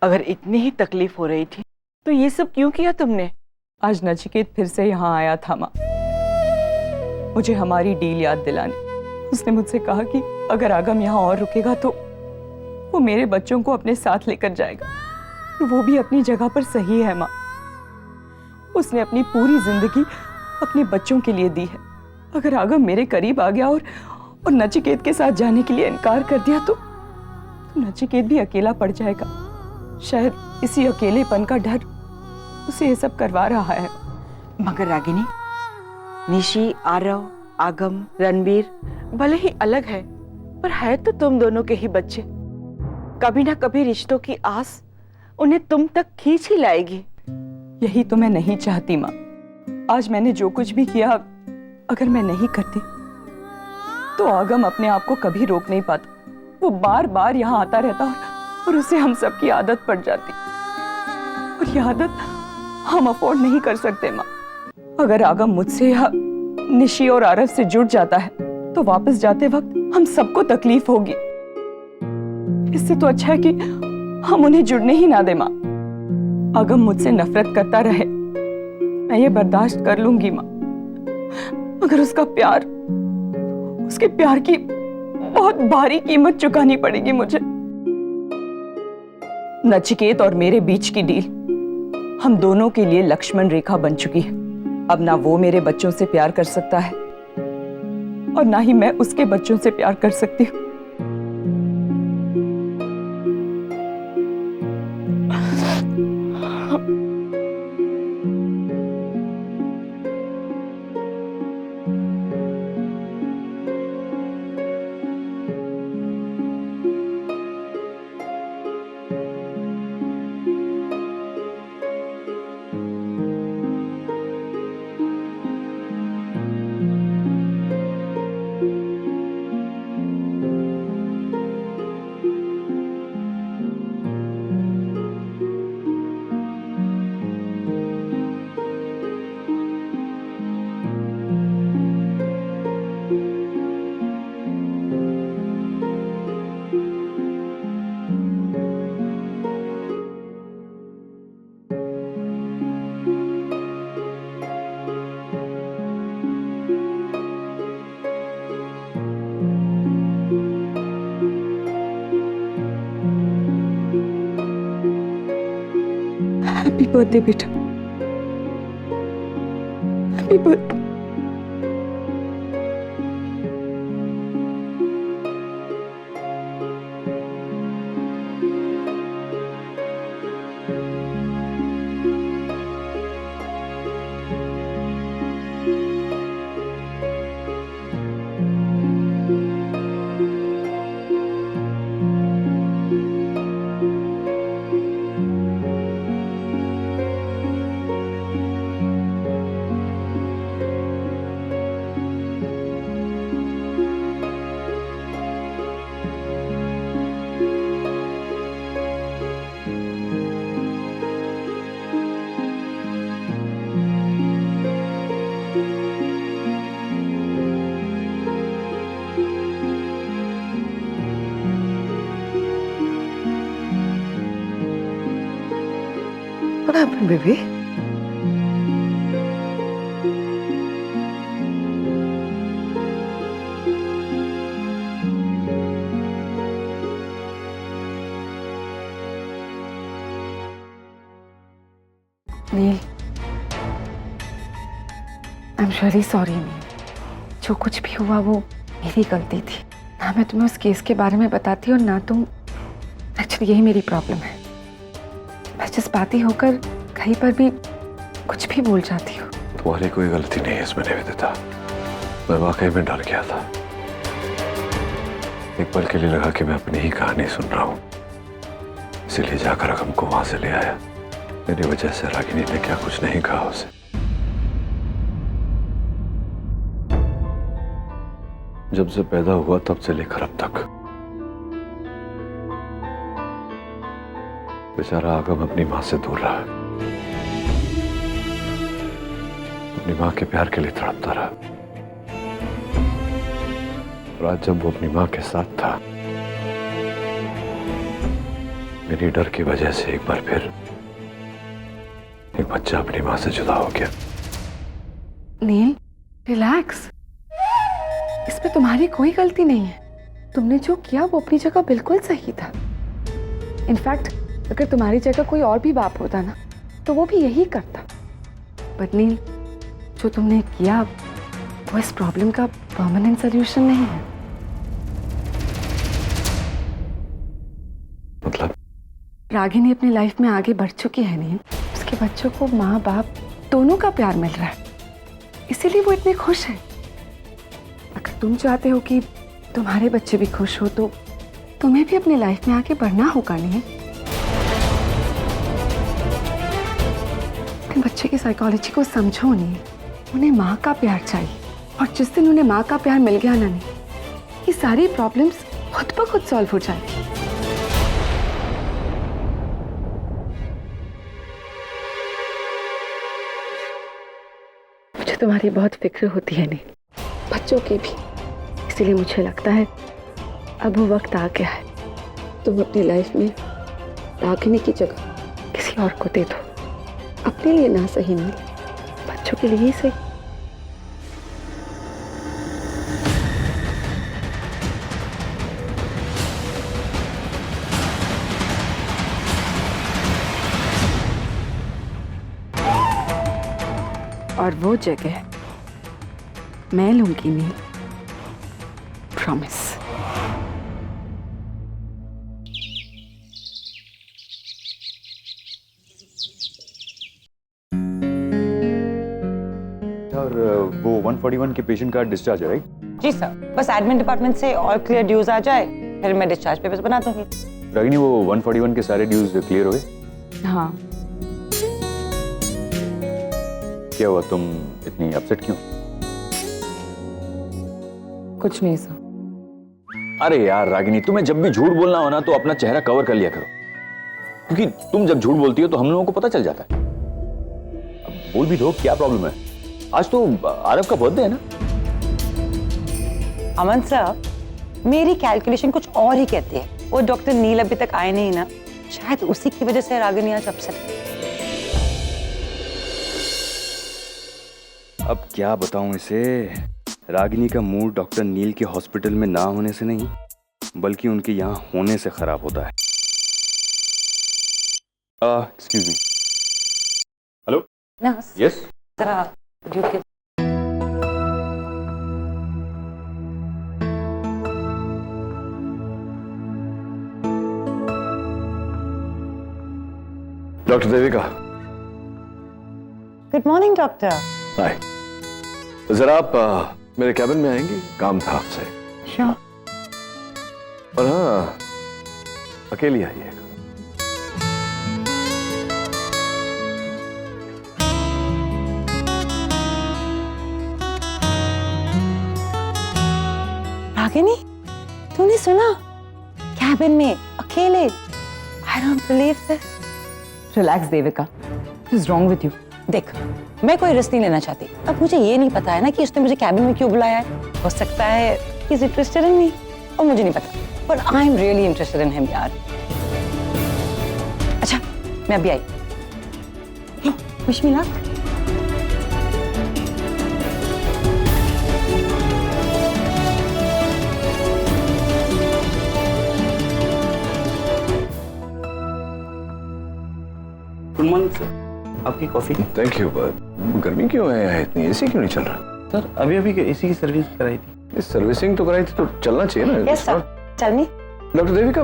अगर इतनी ही तकलीफ हो रही थी तो ये सब क्यों किया तुमने? आज नचिकेत फिर से यहाँ आया था माँ, मुझे हमारी डील याद दिलाने। उसने मुझसे कहा कि अगर आगम यहाँ और रुकेगा तो वो मेरे बच्चों को अपने साथ लेकर जाएगा। और वो भी अपनी जगह पर सही है माँ। उसने अपनी पूरी जिंदगी अपने बच्चों के लिए दी है। अगर आगम मेरे करीब आ गया और नचिकेत के साथ जाने के लिए इनकार कर दिया तो नचिकेत भी अकेला पड़ जाएगा। शायद इसी अकेलेपन का डर उसे ये सब करवा रहा है। मगर रागिनी, निशी, आरव, आगम, रणवीर भले ही अलग है पर है तो तुम दोनों के ही बच्चे। कभी ना कभी रिश्तों की आस उन्हें तुम तक खींच ही लाएगी। यही तो मैं नहीं चाहती माँ। आज मैंने जो कुछ भी किया, अगर मैं नहीं करती तो आगम अपने आप को कभी रोक नहीं पाता। वो बार बार यहाँ आता रहता और उसे हम सबकी आदत पड़ जाती। और यह आदत हम अफोर्ड नहीं कर सकते माँ। अगर आगम मुझसे या निशी और आरव से जुड़ जाता है तो वापस जाते वक्त हम सबको तकलीफ होगी। इससे तो अच्छा है कि हम उन्हें जुड़ने ही ना दे माँ। आगम मुझसे नफरत करता रहे, मैं ये बर्दाश्त कर लूंगी माँ, मगर उसके प्यार की बहुत भारी कीमत चुकानी पड़ेगी मुझे। नचिकेत और मेरे बीच की डील हम दोनों के लिए लक्ष्मण रेखा बन चुकी है। अब ना वो मेरे बच्चों से प्यार कर सकता है और ना ही मैं उसके बच्चों से प्यार कर सकती हूँ। हैप्पी बर्थडे बेटा, happy birthday. What happened, baby? Neel, I am really sorry Neel. जो कुछ भी हुआ वो मेरी गलती थी। ना मैं तुम्हें उस केस के बारे में बताती और ना तुम। एक्चुअली यही मेरी प्रॉब्लम है। मैं जज्बाती होकर कहीं पर भी कुछ भी बोल जाती हूँ। तुम्हारी कोई गलती नहीं है इसमें निवेदिता। मैं वाकई में डर गया था। एक पल के लिए लगा कि मैं अपनी ही कहानी सुन रहा हूँ, इसीलिए जाकर आगम को वहां से ले आया। मेरी वजह से रागिनी ने क्या कुछ नहीं कहा उसे। जब से पैदा हुआ तब से लेकर अब तक बेचारा आगम अपनी मां से दूर रहा, अपनी मां के प्यार के लिए तड़पता रहा। और आज जब वो अपनी मां के साथ था, मेरी डर की वजह से एक बार फिर एक बच्चा अपनी मां से जुदा हो गया। नील, रिलैक्स। इसमें तुम्हारी कोई गलती नहीं है। तुमने जो किया वो अपनी जगह बिल्कुल सही था। इनफैक्ट अगर तुम्हारी जगह कोई और भी बाप होता ना तो वो भी यही करता। बट नील, जो तुमने किया वो इस प्रॉब्लम का परमानेंट सोल्यूशन नहीं है। मतलब? रागिनी अपनी लाइफ में आगे बढ़ चुकी है नील। उसके बच्चों को माँ बाप दोनों का प्यार मिल रहा है, इसीलिए वो इतने खुश है। अगर तुम चाहते हो कि तुम्हारे बच्चे भी खुश हो तो तुम्हें भी अपनी लाइफ में आगे बढ़ना होगा नील। अपने बच्चे की साइकोलॉजी को समझो नील। उन्हें माँ का प्यार चाहिए, और जिस दिन उन्हें माँ का प्यार मिल गया ना नील, ये सारी प्रॉब्लम्स खुद ब खुद सॉल्व हो जाएगी। मुझे तुम्हारी बहुत फिक्र होती है नील, बच्चों की भी। इसीलिए मुझे लगता है अब वो वक्त आ गया है, तुम अपनी लाइफ में रागिनी की जगह किसी और को दे दो। अपने लिए ना सही नील, बच्चों के लिए ही सही। और वो जगह मैं लूंगी नील, प्रॉमिस। और वो 141 के पेशेंट का डिस्चार्ज है, राइट? जी सर, बस एडमिन डिपार्टमेंट से और क्लियर ड्यूज आ जाए फिर मैं डिस्चार्ज पेपर्स बना दूंगी। रागिनी, वो 141 के सारे ड्यूज क्लियर हो गए? हाँ। क्या हुआ, तुम इतनी अपसेट क्यों? कुछ नहीं सर। अरे यार रागिनी, तुम्हें जब भी झूठ बोलना हो ना तो अपना चेहरा कवर कर लिया करो, क्योंकि तुम जब झूठ बोलती हो तो हम लोगों को पता चल जाता है। अब बोल भी दो, क्या प्रॉब्लम है? आज तो आरव का बर्थडे है ना। अमन सर, मेरी कैलकुलेशन कुछ और ही कहती है। वो डॉक्टर नील अभी तक आए नहीं ना, शायद उसी की वजह से रागिनी आज अपसेट है। अब क्या बताऊं इसे, रागिनी का मूड डॉक्टर नील के हॉस्पिटल में ना होने से नहीं बल्कि उनके यहाँ होने से खराब होता है। Excuse me. Hello. Nurse, yes. जरा ड्यूटी के doctor Devika. Good morning doctor. Hi. तो जरा आप मेरे कैबिन में आएंगे, काम था आपसे। श्योर। और हाँ, अकेली आइएगा। रागिनी, तूने सुना? कैबिन में अकेले। I don't believe this. Relax Devika, what is wrong with you? देख, मैं कोई रिस्क नहीं लेना चाहती। अब मुझे ये नहीं पता है ना कि उसने मुझे कैबिन में क्यों बुलाया है। हो सकता है कि इज इंटरेस्टेड इन मी, और मुझे नहीं पता। But I am really interested in him यार। अच्छा, मैं अभी आई। Wish me luck. Good morning sir, आपकी कॉफी। Thank you. गर्मी क्यों है इतनी? एसी क्यों नहीं चल रहा? सर अभी अभी एसी की सर्विस कराई थी। इस सर्विसिंग तो कराई थी तो चलना चाहिए ना। Yes sir, tell me. Doctor Devika,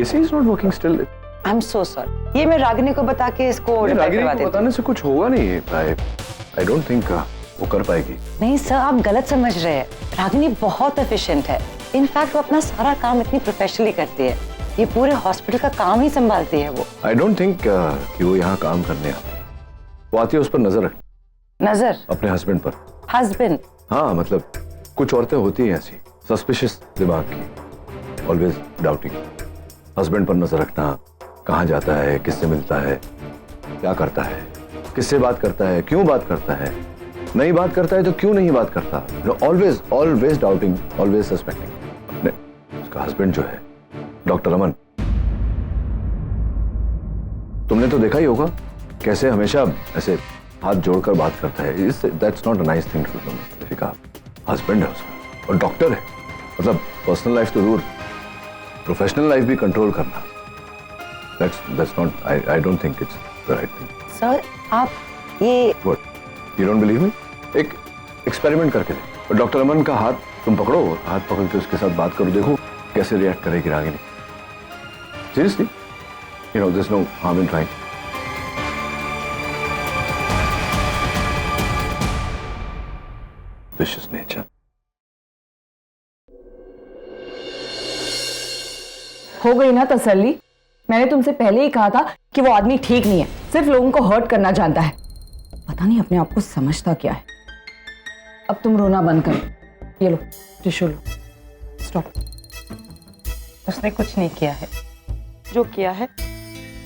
AC is not working still. I am so sorry. ये मैं रागिनी को बता के इसको रिपेयर रागिनी करवा को देती हूँ। बताने से कुछ होगा नहीं। आई डोंट थिंक वो कर पाएगी। नहीं सर, आप गलत समझ रहे हैं। रागिनी बहुत एफिशिएंट है। इनफैक्ट वो अपना सारा काम इतनी प्रोफेशनली करती है। ये पूरे हॉस्पिटल का काम ही संभालती है वो। आई डोंट थिंक कि वो यहाँ काम करने आती है। वो आती है उस पर नजर रख, नजर? अपने हस्बैंड पर। हस्बैंड? हाँ, मतलब कुछ औरतें होती हैं ऐसी, सस्पिशियस दिमाग की, ऑलवेज डाउटिंग। हस्बैंड पर नजर रखना, कहाँ जाता है, किससे मिलता है, क्या करता है, किससे बात करता है, क्यों बात करता है, नहीं बात करता है तो क्यों नहीं बात करता। Always always doubting, always suspecting. उसका हस्बैंड जो है डॉक्टर अमन, आपने तो देखा ही होगा कैसे हमेशा ऐसे हाथ जोड़कर बात करता है। That's not a nice thing to do. Deepika husband है उसका और डॉक्टर है, मतलब पर्सनल लाइफ तो दूर, प्रोफेशनल लाइफ भी कंट्रोल करना, that's not, I don't think it's the right thing. Sir आप ये what, you don't believe me? एक एक्सपेरिमेंट करके दे। डॉक्टर अमन का हाथ तुम पकड़ो, हाथ पकड़ के उसके साथ बात करो, देखो कैसे रिएक्ट करेगी Ragini. Seriously, you know, there's no harm in trying. Vicious nature. हो गई ना तसल्ली? मैंने तुमसे पहले ही कहा था कि वो आदमी ठीक नहीं है, सिर्फ लोगों को हर्ट करना जानता है। पता नहीं अपने आप को समझता क्या है। अब तुम रोना बंद करो। ये लो टिश्यू लो। स्टॉप। उसने कुछ नहीं किया है। जो किया है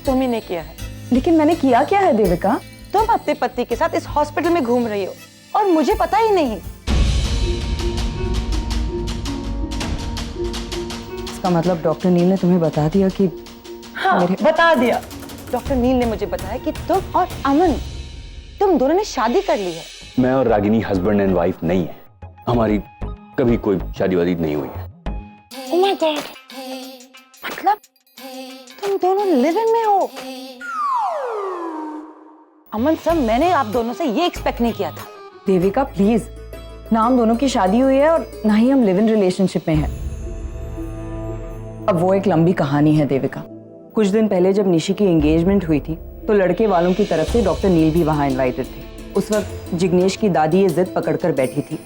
तुम ही ने किया है। लेकिन मैंने किया क्या है देविका? तुम अपने पति के साथ इस हॉस्पिटल में घूम रही हो और मुझे पता ही नहीं। इसका मतलब डॉक्टर नील ने तुम्हें बता दिया कि? हाँ, बता दिया। डॉक्टर नील ने मुझे बताया कि तुम और अमन, तुम दोनों ने शादी कर ली है। मैं और रागिनी हस्बैंड एंड वाइफ नहीं है, हमारी कभी कोई शादी वादी नहीं हुई है। Oh my God! मतलब तुम दोनों लिव इन में हो? अमन सर, मैंने आप दोनों से ये एक्सपेक्ट नहीं किया था। देविका प्लीज, ना हम दोनों की शादी हुई है और ना ही हम लिव इन रिलेशनशिप में हैं। अब वो एक लंबी कहानी है देविका। कुछ दिन पहले जब निशी की एंगेजमेंट हुई थी तो लड़के वालों की तरफ से डॉक्टर नील भी वहां इनवाइटेड थे। उस वक्त जिग्नेश की दादी ये जिद पकड़कर बैठी थी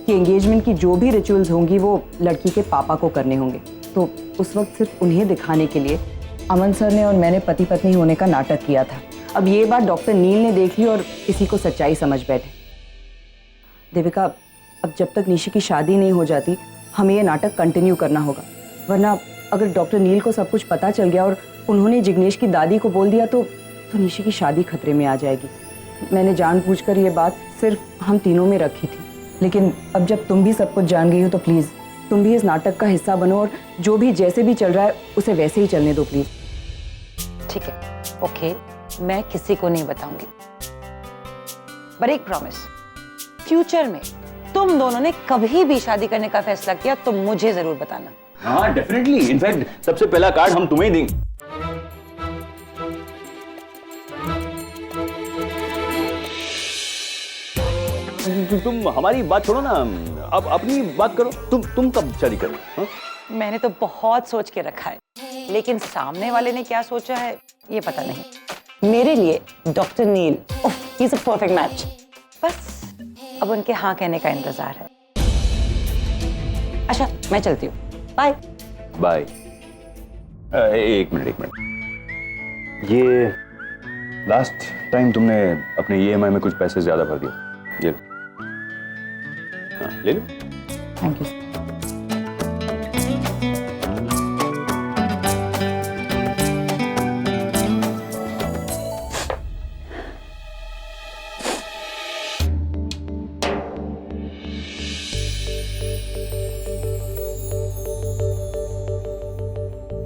कि एंगेजमेंट की जो भी रिचुअल्स होंगी वो लड़की के पापा को करने होंगे। तो उस वक्त सिर्फ उन्हें दिखाने के लिए अमन सर ने और मैंने पति पत्नी होने का नाटक किया था। अब ये बात डॉक्टर नील ने देख ली और इसी को सच्चाई समझ बैठे। देविका, अब जब तक निशी की शादी नहीं हो जाती हमें ये नाटक कंटिन्यू करना होगा, वरना अगर डॉक्टर नील को सब कुछ पता चल गया और उन्होंने जिग्नेश की दादी को बोल दिया तो निशी की शादी खतरे में आ जाएगी। मैंने जानबूझकर ये बात सिर्फ हम तीनों में रखी थी, लेकिन अब जब तुम भी सब कुछ जान गई हो तो प्लीज़ तुम भी इस नाटक का हिस्सा बनो और जो भी जैसे भी चल रहा है उसे वैसे ही चलने दो प्लीज़। ठीक है, ओके, मैं किसी को नहीं बताऊंगी, पर एक प्रॉमिस, फ्यूचर में तुम दोनों ने कभी भी शादी करने का फैसला किया तो मुझे जरूर बताना। हाँ डेफिनेटली, इनफैक्ट सबसे पहला कार्ड हम तुम्हें ही देंगे। तुम हमारी बात छोड़ो ना, अब अपनी बात करो। तुम कब शादी करो? हाँ? मैंने तो बहुत सोच के रखा है, लेकिन सामने वाले ने क्या सोचा है ये पता नहीं। मेरे लिए doctor Neil, he is a perfect match. बस अब उनके हाँ कहने का इंतजार है। अच्छा, मैं चलती हूँ, बाय बाय। एक मिनट, ये लास्ट टाइम तुमने अपने EMI में कुछ पैसे ज्यादा भर दिए, ये हाँ, ले लो। Thank you.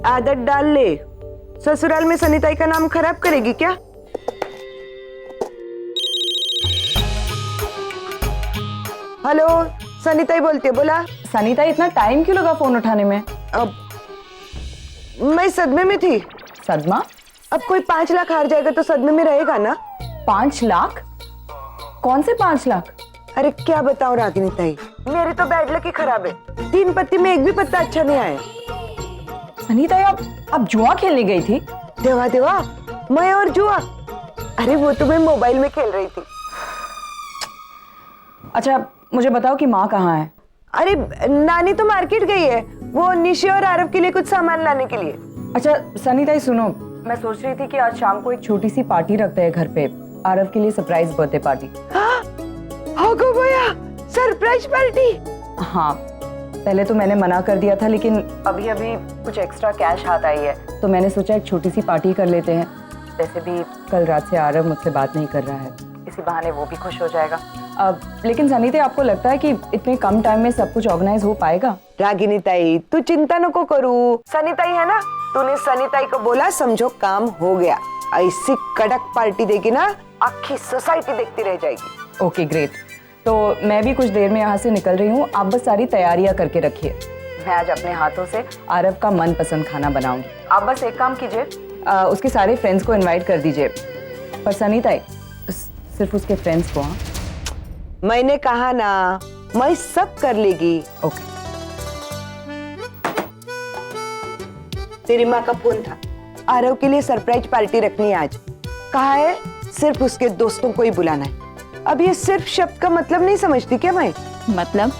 आदत डाल ले, ससुराल में सनिताई का नाम खराब करेगी क्या? हेलो, सनिताई बोलती है, बोला। सनीता, इतना टाइम क्यों लगा फोन उठाने में? अब मैं सदमे में थी। सदमा? अब कोई 5 लाख हार जाएगा तो सदमे में रहेगा ना। 5 लाख? कौन से 5 लाख? अरे क्या बताऊं रागिनी ताई, मेरी तो बैड लक ही खराब है। 3 पत्ती में एक भी पत्ता अच्छा नहीं आया। सनीता, आप जुआ खेलने गई थी? देवा देवा, मैं और जुआ? अरे वो तो मैं मोबाइल में खेल रही थी। अच्छा मुझे बताओ कि माँ कहाँ है? अरे नानी तो मार्केट गई है, वो निशी और आरव के लिए कुछ सामान लाने के लिए। अच्छा सनीता सुनो, मैं सोच रही थी कि आज शाम को एक छोटी सी पार्टी रखते हैं घर पे, आरव के लिए सरप्राइज बर्थडे पार्टी। हो गो भैया, सरप्राइज पार्टी? हाँ, पहले तो मैंने मना कर दिया था, लेकिन अभी अभी कुछ एक्स्ट्रा कैश हाथ आई है तो मैंने सोचा एक छोटी सी पार्टी कर लेते हैं। वैसे भी कल रात से आरव मुझसे बात नहीं कर रहा है, इसी बहाने वो भी खुश हो जाएगा। लेकिन सनीता, आपको लगता है कि इतने कम टाइम में सब कुछ ऑर्गेनाइज हो पाएगा? रागिनी ताई, तू चिंता नको करू, सनीताई है ना, तूने सनीताई को बोला, समझो काम हो गया। ऐसी कड़क पार्टी देगी ना, आखी सोसाइटी देखती रह जाएगी। Okay great. तो मैं भी कुछ देर में यहाँ से निकल रही हूँ, आप बस सारी तैयारियां करके रखिए। मैं आज अपने हाथों से आरव का मनपसंद खाना बनाऊंगी। आप बस एक काम कीजिए, उसके सारे फ्रेंड्स को इनवाइट कर दीजिए, पर सनीता सिर्फ उसके फ्रेंड्स को। हाँ मैंने कहा ना, मैं सब कर लेगी। ओके। तेरी माँ का फोन था, आरव के लिए सरप्राइज पार्टी रखनी है आज। कहा है सिर्फ उसके दोस्तों को ही बुलाना है। अब ये सिर्फ शब्द का मतलब नहीं समझती क्या मैं? मतलब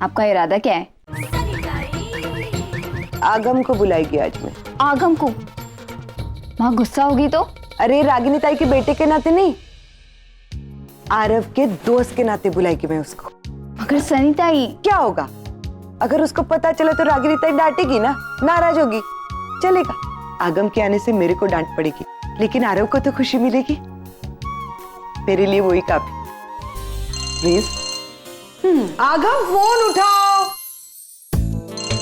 आपका इरादा क्या है? आगम को बुलाएगी आज मैं। आगम को? वहाँ गुस्सा होगी तो? अरे रागिनी ताई के बेटे के नाते नहीं, आरव के दोस्त के नाते बुलाएगी मैं उसको। मगर सनीताई, क्या होगा? अगर उसको पता चला तो रागिनी ताई डांटेगी ना, नाराज होगी। चलेगा, आगम के आने से मेरे को डांट पड़ेगी, लेकिन आरव को तो खुशी मिलेगी। मेरे लिए वही काफी। प्लीज आगम फोन उठाओ।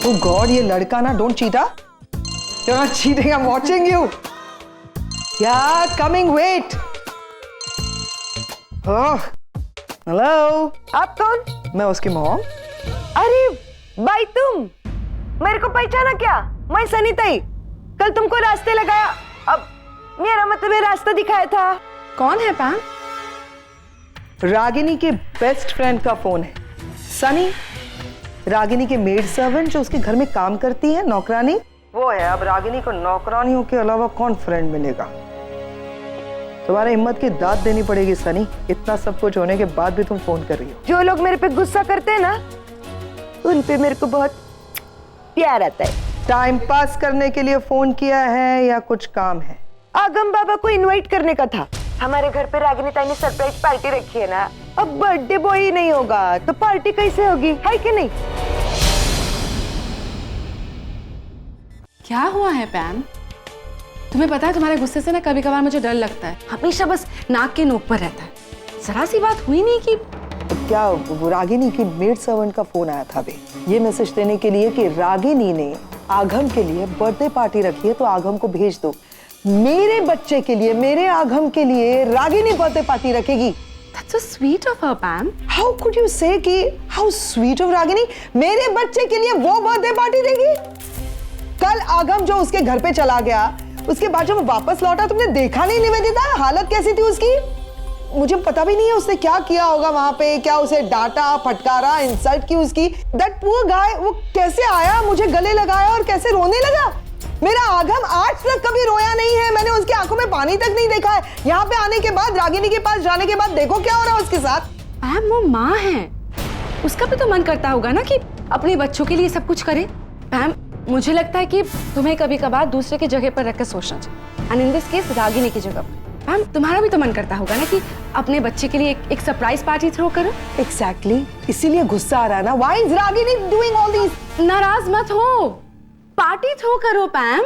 Oh God, ये लड़का ना, don't cheat, you're not cheating, I'm watching you. Yeah, coming, wait. Oh, hello. आप कौन? मैं उसकी मॉम। अरे भाई, तुम मेरे को पहचाना क्या? मैं सनीताई, कल तुमको रास्ते लगाया, अब मेरा मतलब ये रास्ता दिखाया था। कौन है पैम? रागिनी के बेस्ट फ्रेंड का फोन है। सनी, रागिनी के मेड सर्वेंट जो उसके घर में काम करती है, नौकरानी, वो है। अब रागिनी को नौकरानियों के अलावा कौन फ्रेंड मिलेगा? तुम्हारे हिम्मत की दाद देनी पड़ेगी सनी, इतना सब कुछ होने के बाद भी तुम फोन कर रही हो। जो लोग मेरे पे गुस्सा करते हैं ना, उन पे मेरे को बहुत प्यार आता है। टाइम पास करने के लिए फोन किया है या कुछ काम है? आगम बाबा को इनवाइट करने का था। हमारे घर पे रागिनी ताई ने सरप्राइज पार्टी रखी है ना, अब बर्थडे बॉय ही नहीं होगा तो पार्टी कैसे होगी, है कि नहीं? क्या हुआ है पैम? तुम्हें पता है तुम्हारे गुस्से से ना कभी कभार मुझे डर लगता है, हमेशा बस नाक के नोक पर रहता है। जरा सी बात हुई नहीं कि क्या रागिनी की मेड सर्वेंट का फोन आया था अभी, ये मैसेज देने के लिए कि रागिनी ने आगम के लिए बर्थडे पार्टी रखी है तो आगम को भेज दो। मेरे बच्चे के लिए, मेरे आगम के लिए रागिनी बर्थडे पार्टी रखेगी। That's so sweet of her, Pam. How could you say कि how sweet of रागिनी, मेरे बच्चे के लिए वो बर्थडे पार्टी देगी? कल आगम जो उसके घर पे चला गया, उसके बाद जब वो वापस लौटा तुमने देखा नहीं निवेदिता, हालत कैसी थी उसकी? मुझे पता भी नहीं है उसने क्या किया होगा वहां पे, क्या उसे डांटा, फटकारा, इंसल्ट की उसकी। That poor guy, वो कैसे आया, मुझे गले लगाया और कैसे रोने लगा। मेरा आगम आज तक कभी रोया नहीं है, मैंने उसकी आंखों में पानी तक नहीं देखा है। यहाँ पे आने के बाद, रागिनी के पास जाने के बाद देखो क्या हो रहा है उसके साथ। पैम, वो माँ है, उसका भी तो मन करता होगा ना कि अपने बच्चों के लिए सब कुछ करे। पैम, मुझे लगता है कि तुम्हें कभी कभार दूसरे की जगह पर रखकर सोचना चाहिए, and in this case Ragini की जगह पर। पैम, तुम्हारा भी तो मन करता होगा ना कि अपने बच्चे के लिए एक सरप्राइज पार्टी थ्रो करो। Exactly, इसीलिए गुस्सा आ रहा है ना। Why is Ragini doing all these? नाराज मत हो, पार्टी थ्रो करो पैम।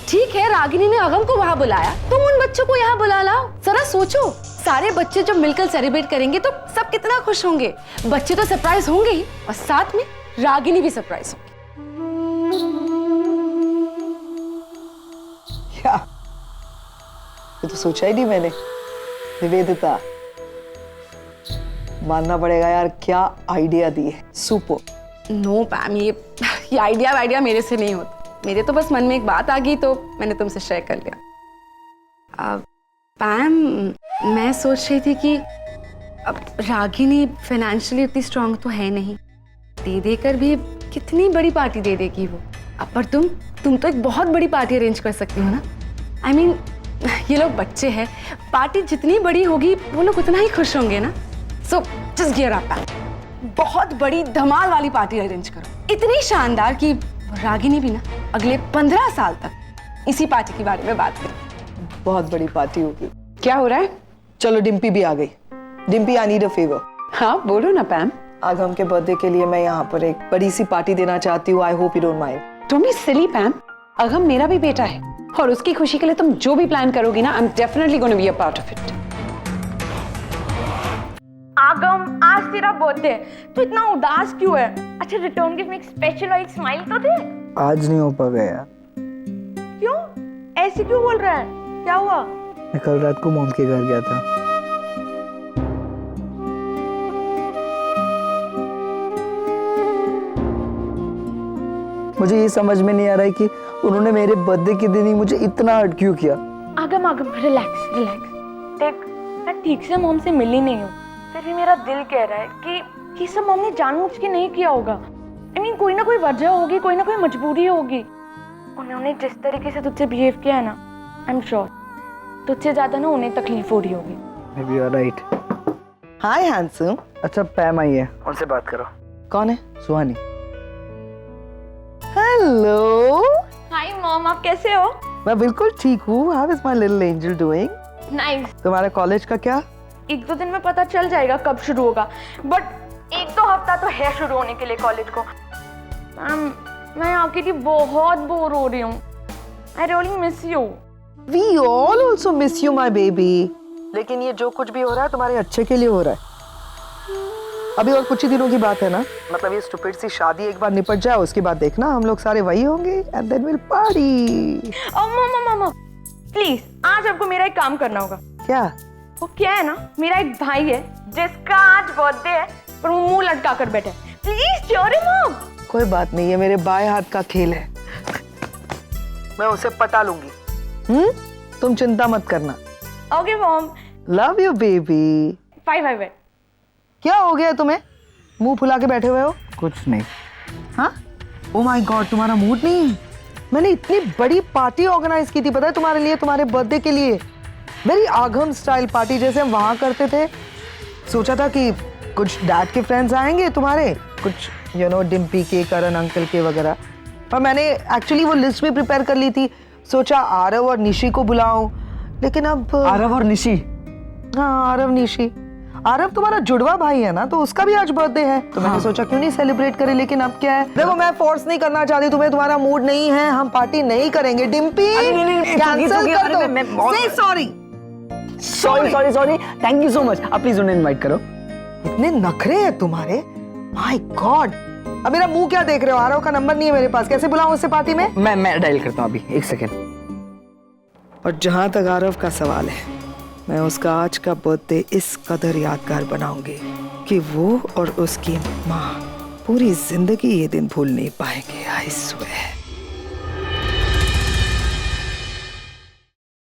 ठीक है, रागिनी ने आगम को वहां बुलाया, तुम उन बच्चों को यहाँ बुला लाओ। जरा सोचो, सारे बच्चे जब मिलकर सेलिब्रेट करेंगे तो सब कितना खुश होंगे। बच्चे तो सरप्राइज होंगे ही, और साथ में रागिनी भी सरप्राइज होगी। क्या? ये तो सोचा ही नहीं मैंने। निवेदिता, मानना पड़ेगा यार, क्या आइडिया दी है, सुपर। नो पैम, ये आइडिया मेरे से नहीं होता। मेरे तो बस मन में एक बात आ गई तो मैंने तुमसे शेयर कर लिया। पैम, मैं सोच रही थी कि अब रागिनी फाइनेंशियली उतनी स्ट्रांग तो है नहीं, दे देकर भी कितनी बड़ी पार्टी दे देगी वो। अब पर तुम तो एक बहुत बड़ी पार्टी अरेंज कर सकती हो ना। आई मीन, ये लोग बच्चे हैं, पार्टी जितनी बड़ी होगी वो लोग उतना ही खुश होंगे ना। सो जस्ट गियर अप पैम, बहुत बड़ी धमाल वाली पार्टी अरेंज करो, इतनी शानदार कि रागिनी भी ना अगले 15 साल तक इसी पार्टी के बारे में बात करे। बहुत बड़ी पार्टी होगी। क्या हो रहा है? चलो, डिम्पी भी आ गई। Dimpy, I need a favour. हाँ बोलो ना पैम। आगम के बर्थडे के लिए मैं यहाँ पर एक बड़ी सी पार्टी देना चाहती हूँ। I hope you don't mind. Don't be silly Pam, Agam मेरा भी बेटा है और उसकी खुशी के लिए तुम जो भी प्लान करोगी ना, I am definitely gonna be a part of it. आगम, आज तेरा बर्थडे है, तू इतना उदास क्यों है? अच्छा, रिटर्न गिफ्ट में एक स्पेशल और एक स्माइल तो दे। आज नहीं हो पाएगा यार। क्यों? ऐसे क्यों बोल रहा है? क्या हुआ? मैं कल रात को मॉम के घर गया था। मुझे ये समझ में नहीं आ रहा है कि उन्होंने मेरे बर्थडे के दिन ही मुझे इतना हर्ट क्यों किया। आगम आगम रिलैक्स रिलैक्स। देख, मैं ठीक से मॉम से मिली नहीं हूँ, फिर भी मेरा दिल कह रहा है कि ये सब मॉम ने जानबूझ के नहीं किया होगा। I mean, कोई ना कोई वजह होगी, कोई ना कोई मजबूरी होगी। उन्होंने जिस तरीके से तुझसे बिहेव किया है ना, आई एम श्योर तुझसे ज्यादा ना उन्हें तकलीफ हो रही होगी। Maybe you are right. Hi handsome. अच्छा पैम आई है, उनसे बात करो। कौन है? सुहानी। हेलो। हाय मॉम, आप कैसे हो? मैं बिल्कुल ठीक हूँ। How is my little angel doing? Nice. तुम्हारे कॉलेज का क्या? एक दो दिन में पता चल जाएगा कब शुरू होगा, बट एक दो हफ्ता तो है शुरू होने के लिए कॉलेज को। मैं आपके लिए बहुत बोर हो रही हूँ। I really miss you. We all also miss you, my baby. लेकिन ये जो कुछ भी हो रहा है तुम्हारे अच्छे के लिए हो रहा है। अभी और कुछ ही दिनों की बात है ना, मतलब ये स्टूपिड सी शादी एक बार निपट जाए, उसके बाद देखना हम लोग सारे वही होंगे and then we'll party. Mama please, आज आपको मेरा एक काम करना होगा। क्या? वो क्या है ना, मेरा एक भाई है जिसका आज बर्थडे है, पर वो मुंह लटका कर बैठा है। प्लीज चोरी मॉम। कोई बात नहीं, ये मेरे बाएं हाथ का खेल है, मैं उसे पटा लूंगी। तुम चिंता मत करना। Okay mom. Love you baby. Bye. क्या हो गया तुम्हें? मुंह फुला के बैठे हुए हो? कुछ नहीं। हाँ? ओ माय गॉड, तुम्हारा मूड नहीं है? मैंने इतनी बड़ी पार्टी ऑर्गेनाइज की थी, पता है तुम्हारे लिए, तुम्हारे बर्थडे के लिए। वेरी आगम स्टाइल पार्टी जैसे हम वहां करते थे। सोचा था कि कुछ डैड के फ्रेंड्स आएंगे तुम्हारे, कुछ यू नो डिम्पी के, करण अंकल के वगैरह। और मैंने एक्चुअली वो लिस्ट भी प्रिपेयर कर ली थी। सोचा आरव और निशी को बुलाऊं, लेकिन अब आरव और निशी? हाँ, आरव निशी। आरव तुम्हारा जुड़वा भाई है ना, तो उसका भी आज बर्थडे है, तो मैंने सोचा क्यों नहीं सेलिब्रेट करें। लेकिन अब क्या है, देखो मैं फोर्स नहीं करना चाहती तुम्हें, तुम्हारा मूड नहीं है, हम पार्टी नहीं करेंगे। डिम्पी कैंसिल कर दो। से sorry, thank you so much. आप प्लीज उन्हें इनवाइट करो। इतने नखरे हैं तुम्हारे, माय गॉड। अब मेरा मुंह क्या देख रहे हो? आरव का नंबर नहीं है मेरे पास, कैसे बुलाऊं उससे पार्टी में? मैं डायल करता हूँ अभी, एक सेकेंड। और जहां तक आरव का सवाल है, मैं उसका आज का बर्थडे इस कदर यादगार बनाऊंगी कि वो और उसकी माँ पूरी जिंदगी ये दिन भूल नहीं पाएंगे। I swear.